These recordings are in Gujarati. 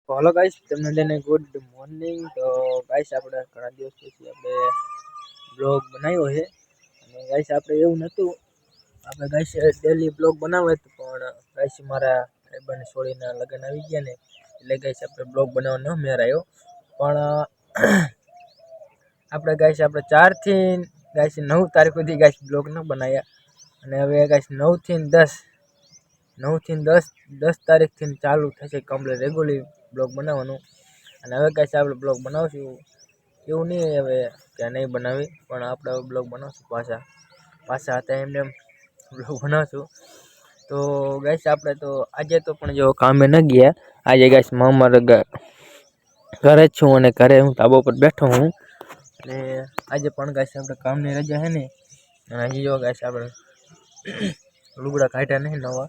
हेलो गाइस તમને બધાને ગુડ મોર્નિંગ। તો ગાइस આપણે ઘણા દિવસ પછી આપણે બ્લોગ બનાવ્યો છે અને ગાइस આપણે એવું નતું આપણે ગાइस ડેલી બ્લોગ બનાવે પણ ગાइस મારા ભાઈબંધ છોડીના લગન આવી ગયા ને એટલે ગાइस આપણે બ્લોગ બનાવવાનો મેર આવ્યો પણ આપણે ગાइस આપણે 4 થી ગાइस 9 તારીખ સુધી ગાइस બ્લોગ ન બનાવ્યા અને હવે ગાइस 9 થી 10 તારીખથી ચાલુ થશે કમ્પ્લીટ રેગ્યુલર બ્લોગ બનાવવાનું અને હવે ગાइस આપણે બ્લોગ બનાવશું એવું નહીં હવે કે નહીં બનાવી પણ આપણે બ્લોગ બનાવશું પાછા હતા એમને બ્લોગ બનાવશું। તો ગાइस આપણે તો આજે તો પણ જો કામે ન ગયા આજે ગાइस મામા ઘરે જ છું અને ઘરે હું ધાબા પર બેઠો હું અને આજે પણ ગાइस આપણે કામની રજા છે ને અને હજી જો ગાइस આપણે લુગડા કાઢ્યા નહીં નવા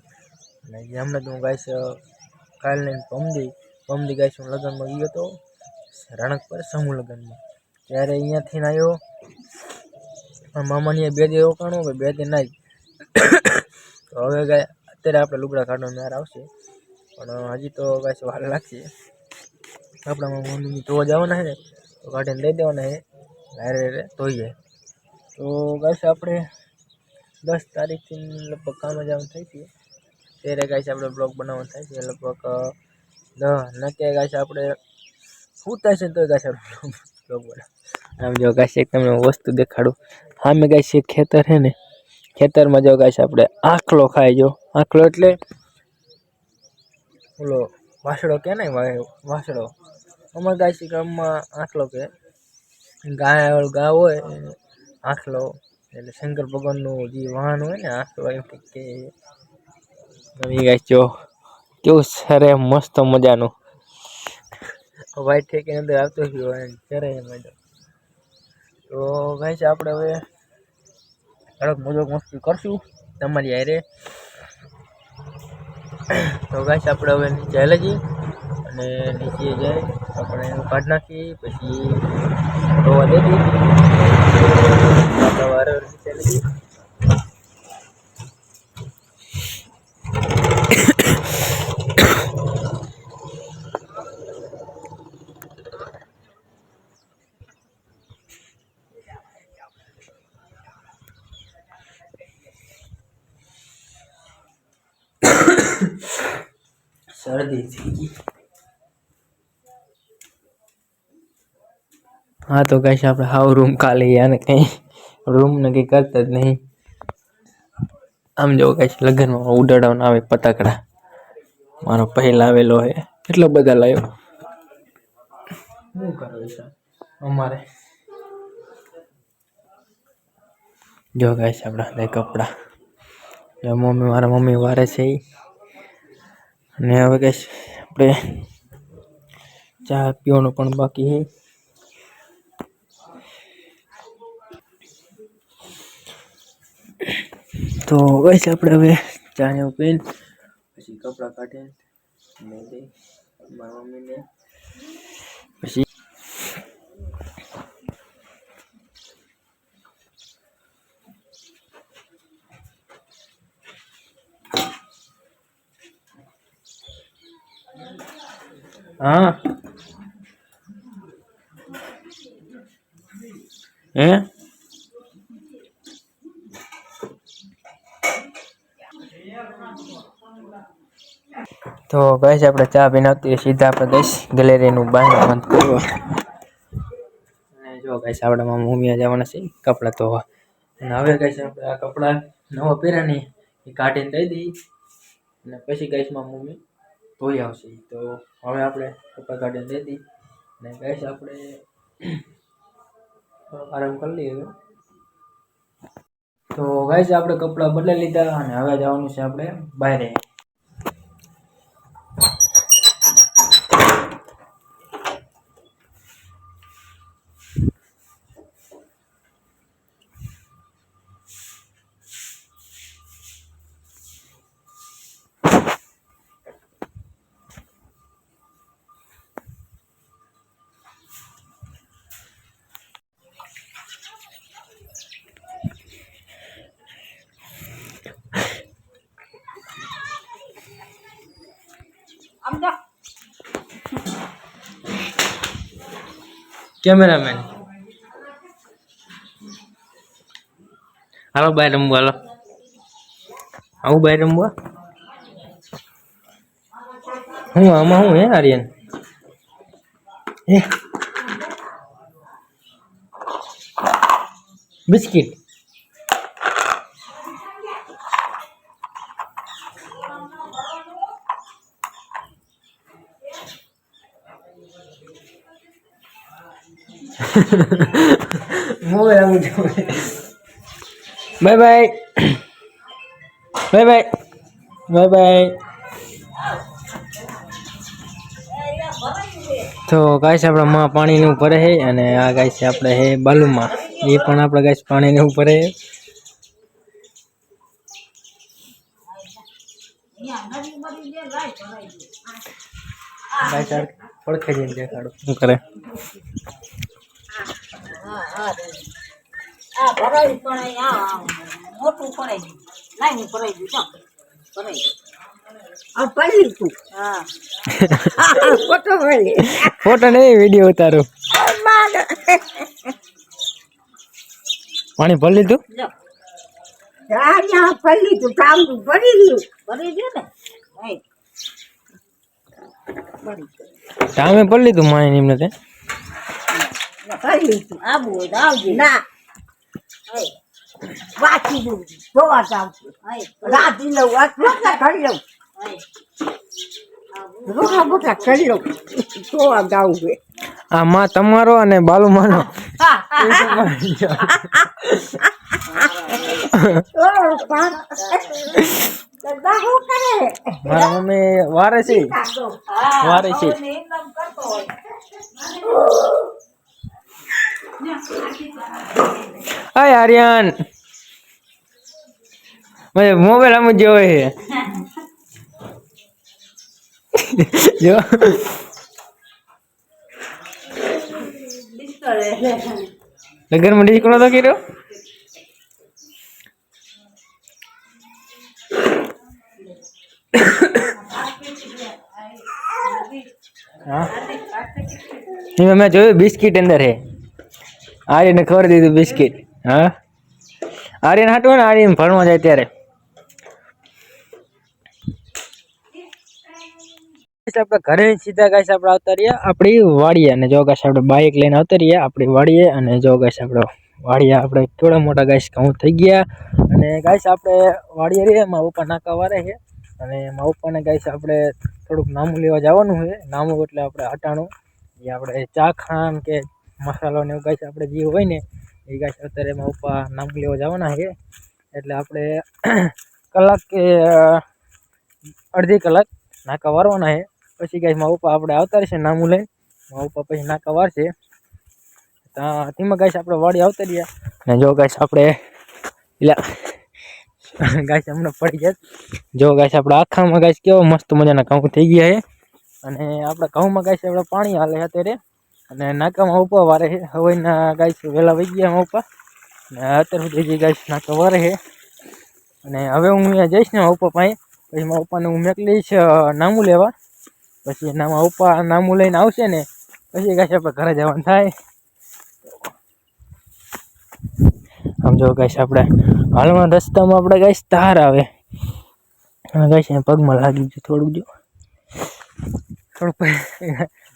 અને હમણાં તો હું ગાइस કાલ ને પમદી ગાइस હું લગ્નમાં ગયો તો રાણકપર સમૂહ લગ્નમાં ત્યારે અહીંયાથી આવ્યો પણ મામાની 2 દી રોકાણો 2 દી ના તો હવે અત્યારે આપણે લુગડા કાઢવાનો મેળ આવશે પણ હજી તો ગાइस વાર લાગશે। આપણા મમ્મી ધોવા જવાના છે તો કાઢીને દઈ દેવાના છે હારે ધોઈ જાય તો ગાइस આપણે 10 તારીખથી લગભગ કામ જવાનું થઈ છે ત્યારે ગાइस આપણે બ્લોગ બનાવવાનું થાય છે લગભગ નકે ગાइस આપણે સુતા છે તો ગાइस બ્લોગ બનાવ આમ જો गाइस એક તમને વસ્તુ દેખાડું સામે गाइस એક ખેતર છે ને ખેતરમાં જો गाइस આપણે આખલો ખાઈ જો આખલો એટલે ઓલો વાસડો કે ને વાસડો અમાર गाइस ગામમાં આખલો કે ગા હોય આખલો એટલે શંકર ભગવાનનું જે વાહન હોય ને આખલો એમ કે गाइस જો કેવું સરે મસ્ત મજાનું વ્હાઈટ ઠેકીની અંદર આવતો ગયો ત્યારે મજા તો गाइस આપણે હવે થોડોક મજાક મસ્તી કરશું તમારી હારે તો गाइस આપણે હવે નીચે હાલે જઈએ અને નીચે જાય આપણે કાઢ નાખી પછી ધોવા દે દઈએ સવારે નીચે હાલે જઈએ શરદી થઈ ગઈ। हाँ तो गाइस આપણે હાવ રૂમ ખાલી અને કઈ રૂમ ને કઈ કરતા જ નહીં આમ જો गाइस લગનમાં ઉડાડવાના આવે પતાકડા મારો પહેલા આવેલો હે કેટલા બધા લાવ્યો શું કરો છે અમારે જો गाइस આપણા બે કપડા જો મારા મમ્મી વારે છે અને હવે गाइस આપણે ચા પીવાનું પણ બાકી છે તો गाइस આપણે હવે ચા ને પીને પછી કપડા કાઢીને મે દે મારા મમ્મીને પછી हाँ હે તો गाइस આપણે ચા પીને આવતી સીધા આપણે गाइस ગેલેરીનું બાર બંધ કર્યું અને જો गाइस આપણા મમ્મી જવાના છે કપડા ધોવા અને હવે गाइस આપણે આ કપડા નવા પહેર્યા ને એ કાઢીને દઈ દઈ અને પછી गाइस માં મમ્મી ધોઈ આવશે તો હવે આપણે કપડા કાઢીને દઈ દઈ અને गाइस આપણે આરામ કરી લઈએ તો गाइस આપણે કપડા બદલાઈ લીધા અને હવે જવાનું છે આપણે બહાર કેમેરામેન હાલો બાય રમવા હાલો આવું બાય રમવા હું આમાં હું હે આર્યન હે બિસ્કિટ મોબાઈલ આમ જો bye bye bye bye bye bye તો ગાઈસ આપણા માં પાણીનું ભરે છે અને આ ગાઈસ આપણે હે બાલુમાં એ પણ આપણે ગાઈસ પાણીનું ભરે ગાઈસ પડખે જઈને દેખાડો શું કરે આ ભરાઈ પણ આ મોટું ભરાઈ લાઈન ભરાઈ ગયું તો ભરાઈ આ પડી તું હા ફોટો ભરી ફોટો નહીં વિડિયો ઉતારો પાણી ભરી લીધું યા પડી તું કામ ભરી ગયું ને ભાઈ ટામે ભરી લીધું માણી એમને તે ભરી તું આબુ આવજે ના વાંચી દઉં જોવા જાવ રાતી લઉં રોટલા કરી લઉં રોટલા બોટલા કરી લઉં જોવા જાવ આ માં તમારો અને બાલુ માનો મારા મમ્મી વારે છે હાય આર્યન મને મોબાઈલ આમ જોવે છે જો લગનમાં ડિસ્કો તો કર્યો હા મેં જોયું બિસ્કિટ અંદર હે આર્યને ખબર દીધું બિસ્કિટ હા આર્યન હાટું ને આર્યન ભણવા જાય ત્યારે આપણે ઘરે સીધા ગાઈસ આપણે આવતા રહ્યા આપણી વાડીએ અને જો ગાઈસ આપણે બાઇક લઈને આવતા રહ્યા આપણી વાડીએ અને જો ગાઈસ આપણે વાડીએ આપણે થોડા મોટા ગાઈસ ઘઉં થઈ ગયા અને ગાઈસ આપણે વાડીએ રહીએ મારા પપ્પા નાકા વારે છે અને મારા પપ્પાને ગાઈસ આપણે થોડુંક નામું લેવા જવાનું છે નામું એટલે આપણે હટાણું એ આપણે ચા ખાંડ કે મસાલો ને એવું ગાઈસ આપણે જે હોય ને એ ગાઈસ અત્યારે મારા પપ્પા નામું લેવા જવાના છે એટલે આપણે કલાક કે અડધી કલાક નાકા વારવાના છે પછી ગાઈસ મારા પપ્પા આપણે આવતા રહેશે નામું લઈને મારા પપ્પા પછી નાકા વારશે તેમાં ગાઈસ આપણે વાડી આવતા રહ્યા ને જો ગાઈસ આપણે એટલે ગાઈસ હમણાં પડી ગયા જો ગાઈસ આપણે આખામાં ગાઈસ કેવો મસ્ત મજાના ઘઉં થઈ ગયા છે અને આપણા ઘઉંમાં ગાઈસ આપણે પાણી હાલે અત્યારે અને નાકામાં ઉપા વારે છે હવેના ગાઈસ વહેલા વહી ગયા ઉપા ને અત્યારે સુધી ગાઈસ નાકા વારે છે અને હવે હું અહીંયા જઈશ ને ઉપા પાસે પછી મારા પપ્પાને હું મેકલીશ નામું લેવા પછી એનામાં પપ્પા નામું લઈને આવશે ને પછી ગાઈસ આપણે ઘરે જવાનું થાય આમ જો ગાઈસ આપણે હાલમાં રસ્તામાં આપણે ગાઈસ તાર આવે અને ગાઈસ પગમાં લાગી ગયું થોડુંક જો થોડુંક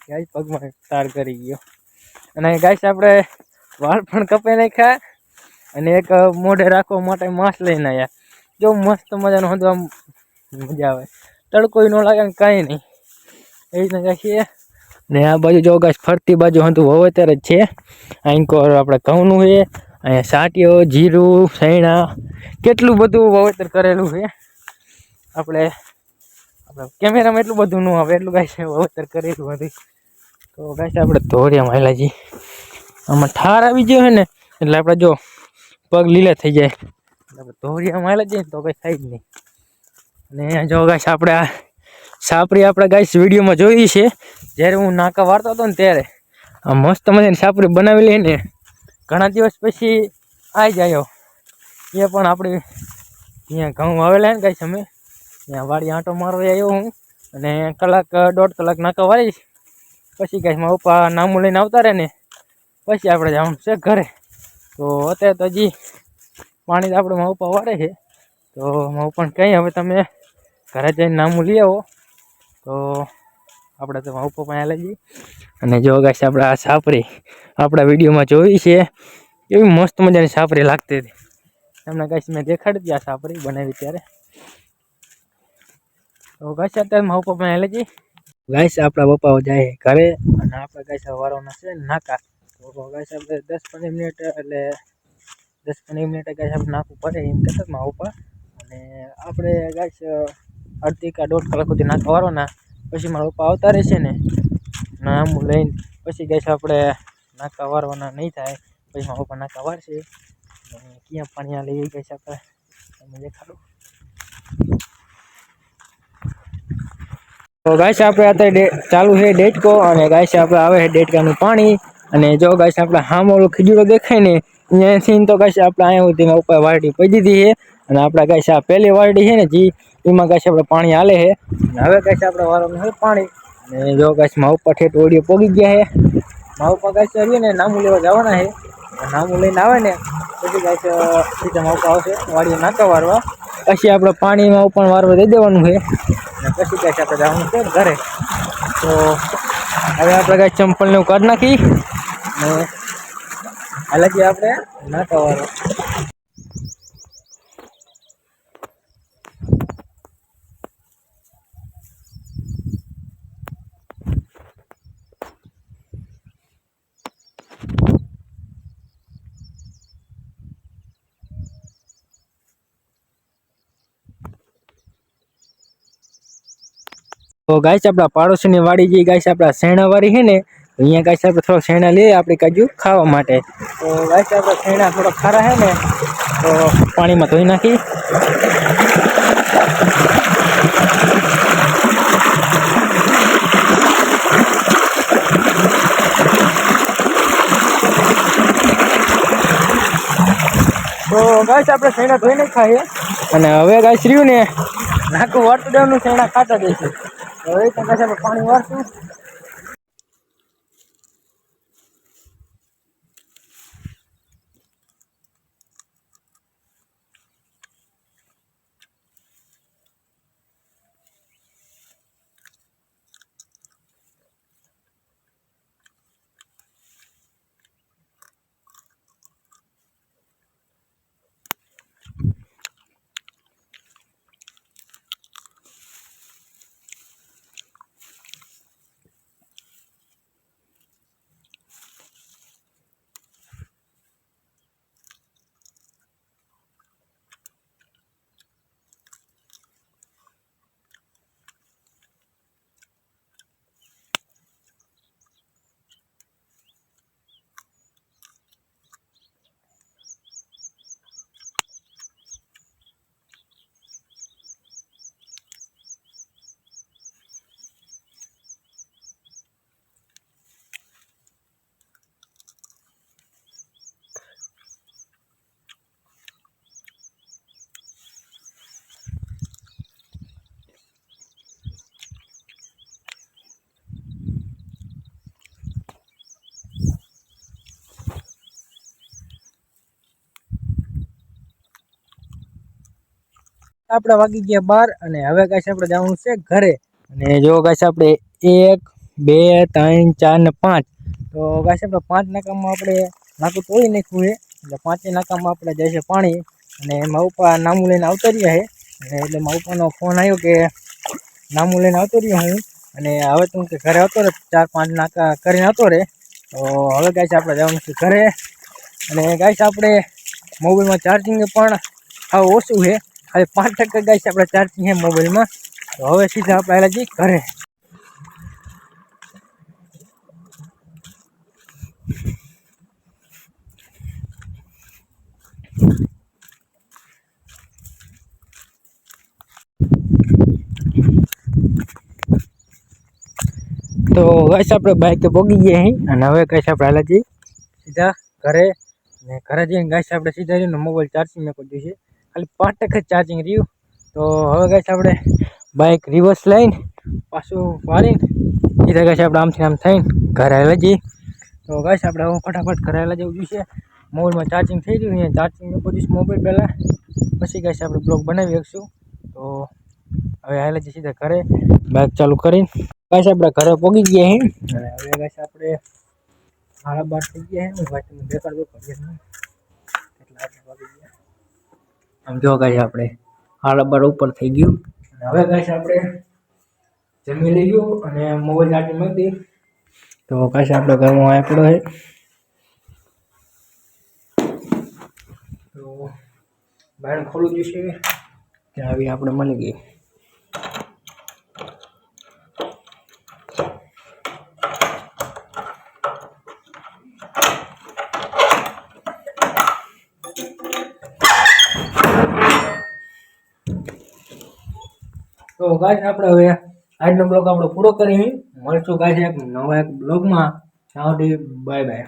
ગાઈસ પગમાં તાર કરી ગયો અને ગાઈસ આપણે વાળ પણ કપાઈ નાખ્યા અને એક મોઢે રાખવા માટે માસ્ક લઈને આવ્યા જો મસ્ત મજાનો હતો આમ મજા આવે તડકો ન લાગે ને કાંઈ નહીં એ રીતના ગાઈસ ને આ બાજુ જો ગાઈસ ફરતી બાજુ હતું વાવેતર જ છે આંકોર આપણે ઘઉંનું છે અહીંયા સાટીઓ જીરું સૈણા કેટલું બધું વાવેતર કરેલું છે આપણે કેમેરામાં એટલું બધું ન આવે એટલું ગાઈસ વાવેતર કરેલું હતું તો ગાઈસ આપણે ધોરિયા માયલાજી આમાં ઠાર આવી ગયો છે ને એટલે આપણે જો પગ લીલા થઈ જાય એટલે ધોરિયા માયલા જઈએ તો કંઈ થાય જ નહીં અને જો ગાઈસ આપણે આ સાપરી આપણે ગાઈસ વિડીયોમાં જોઈ છે જ્યારે હું નાકા વાળતો હતો ને ત્યારે આ મસ્ત મજાની સાપરી બનાવી લે ને ઘણા દિવસ પછી આવી જાય એ પણ આપણે ત્યાં ઘઉં વાવેલા ને ગાઈસ અમે ત્યાં વાડી આંટો મારવા આવ્યો હું અને કલાક દોઢ કલાક નાકા વાળીશ પછી ગાઈસ મારા પપ્પા નામું લઈને આવતા રહે ને પછી આપણે જવાનું છે ઘરે. તો અત્યારે તો હજી પાણી આપણે મારા ઉપર વાળે છે. તો મારા પણ કંઈ હવે તમે ઘરે જઈને નામું લઈ આવો તો આપણે તો મારા ઉપર પણ લઈ જઈએ. અને જો ગાઈસ આપણે આ સાપરી આપણા વિડીયોમાં જોઈ છે, એવી મસ્ત મજાની સાપરી લાગતી હતી. તમને ગાઈસ મેં દેખાડી હતી આ સાપરી બનાવી ત્યારે. તો ગાઈસ અત્યારે મારા ઉપર પણ લઈ જઈએ. ગાઈસ આપણા પપ્પાઓ જાય ઘરે અને આપણે ગાઈસ વારવાના છે નાકા. તો ગાઈસ આપણે 10-15 મિનિટ એટલે 10-15 મિનિટ ગાઈસ આપણે નાખવું પડે એમ કહેતા મારા પપ્પા. અને આપણે ગાઈસ અડધી કે દોઢ કલાક સુધી નાકા વારવાના. પછી મારા પપ્પા આવતા રહેશે ને નામું લઈને પછી ગાઈસ આપણે નાકા વારવાના નહીં થાય. પછી મારા પપ્પા નાકા વારશે. ક્યાં પાણી લઈ ગાઈસ આપણે તમે દેખાડો. તો ગાઈસ આપણે અત્યારે ચાલુ છે ડેટકો અને ગાઈસ આપણે આવે છે ડેટકાનું પાણી. અને જો ગાઈસ આપણે હામો ખીજડો દેખાય ને અહીંયાથી તો ગાઈસ આપણે અહીંયા સુધી ઉપર વાલટી પડી દીધી છે. અને આપણા ગાઈસ આ પહેલી વાલટી છે ને જી એમાં ગાઈસ આપણે પાણી હાલે છે. અને હવે ગાઈસ આપણે વારવાનું છે પાણી. અને જો ગાઈસ મારા ઉપર ઠેઠ ઓડિયો પોગી ગયા છે. મારા ઉપર ગાઈસ રહ્યું ને નામું લેવા જવાના છે. નામું લઈને આવે ને પછી ગાઈસ સીધા મારા ઉપર આવશે વાડીએ નાકા વારવા. પછી આપણે પાણીમાં ઉપર વારવા દઈ દેવાનું છે. અને પછી ગાઈસ આપણે જવાનું છે ઘરે. તો હવે આપણે ગાઈસ ચંપલને એવું કાઢી નાખી અને હાલાકી આપણે નાકા વારવા. તો ગાઈસ આપણા પાડોશીની વાડી જે ગાઈસ આપણા શેણાવાળી છે ને અહીંયા ગાઈસ આપણે થોડો શેણા લઈએ આપણી કાજુ ખાવા માટે. તો ગાઈસ આપણે શેણા થોડા ખારા છે ને તો પાણીમાં ધોઈ નાખી. તો ગાઈસ આપણે શેણા ધોઈ નાખ્યા છે અને હવે ગાઈસ રહ્યું ને નાકું વાળતું દેવાનું શેણા ખાતા જઈશું. હવે તો ગાઈસ આપણે પાણી વાળશું. આપણે વાગી ગયા 12 અને હવે ગાઈસ આપણે જવાનું છે ઘરે. અને જો ગાઈસ આપણે 1 2 3 4 ને 5 તો ગાઈસ આપણે 5 નાકામાં આપણે નાકું તોડી નાખ્યું છે. એટલે 5 નાકામાં આપણે જાય છે પાણી. અને મારા ઉપર નામું લઈને આવતા રહ્યા છે. અને એટલે મારા ઉપરનો ફોન આવ્યો કે નામું લઈને આવતો રહ્યો હું. અને હવે તું કે ઘરે આવતો રહે 4-5 નાકા કરીને આવતો રહે. તો હવે ગાઈસ આપણે જવાનું છે ઘરે. અને ગાઈસ આપણે મોબાઈલમાં ચાર્જિંગ પણ હાવ ઓછું છે. ખાલી 5% ગાઈસ આપણે ચાર્જિંગ છે મોબાઈલમાં. તો હવે સીધા આપણે આવેલા છીએ ઘરે. તો ગાઈસ આપણે બાઈકે પોગી ગયા અહીં અને હવે ગાઈસ આપણે આવેલા છીએ સીધા ઘરે. ને ઘરે જઈને ગાઈસ આપણે સીધા રહીને મોબાઈલ ચાર્જિંગ મેં કરી દીધું છે. ખાલી 5% ચાર્જિંગ રહ્યું. તો હવે ગાઈસ આપણે બાઇક રિવર્સ લઈને પાછું વાળીને સીધા ગાઈસ આપણે આમથી આમ થઈને ઘરે આવી જઈએ. તો તો ગાઈસ આપણે હવે ફટાફટ ઘરે હાલા જવું જોઈએ. મોબાઈલમાં ચાર્જિંગ થઈ ગયું, અહીંયા ચાર્જિંગ મૂકી મોબાઈલ પહેલાં, પછી ગાઈસ આપણે બ્લોગ બનાવી શકશું. તો હવે હાલે છે સીધા ઘરે બાઇક ચાલુ કરીને. ગાઈસ આપણે ઘરે પહોંચી ગયા હે અને હવે ગાઈસ આપણે 12:30 થઈ ગયા હે. હું તમને દેખાડું ઘરે કેટલા વાગી ગયા. આમ જો ગાઈસ આપણે 12:30 ઉપર થઈ ગયું. અને હવે ગાઈસ આપણે જમી લઈશું અને મોબાઈલ ચાર્જિંગ મૂકી દઈએ. તો ગાઈસ આપણે ઘરમાં આવ્યા પડ્યો હે. તો બાણ ખોલું જોઈશે ત્યાં આવી આપણે મળી ગઈ. તો ગાઈસ આપણે હવે આજનો બ્લોગ આપણો પૂરો કરીએ. મળશું ગાઈસ એક નવા એક બ્લોગમાં. ત્યાં સુધી બાય બાય.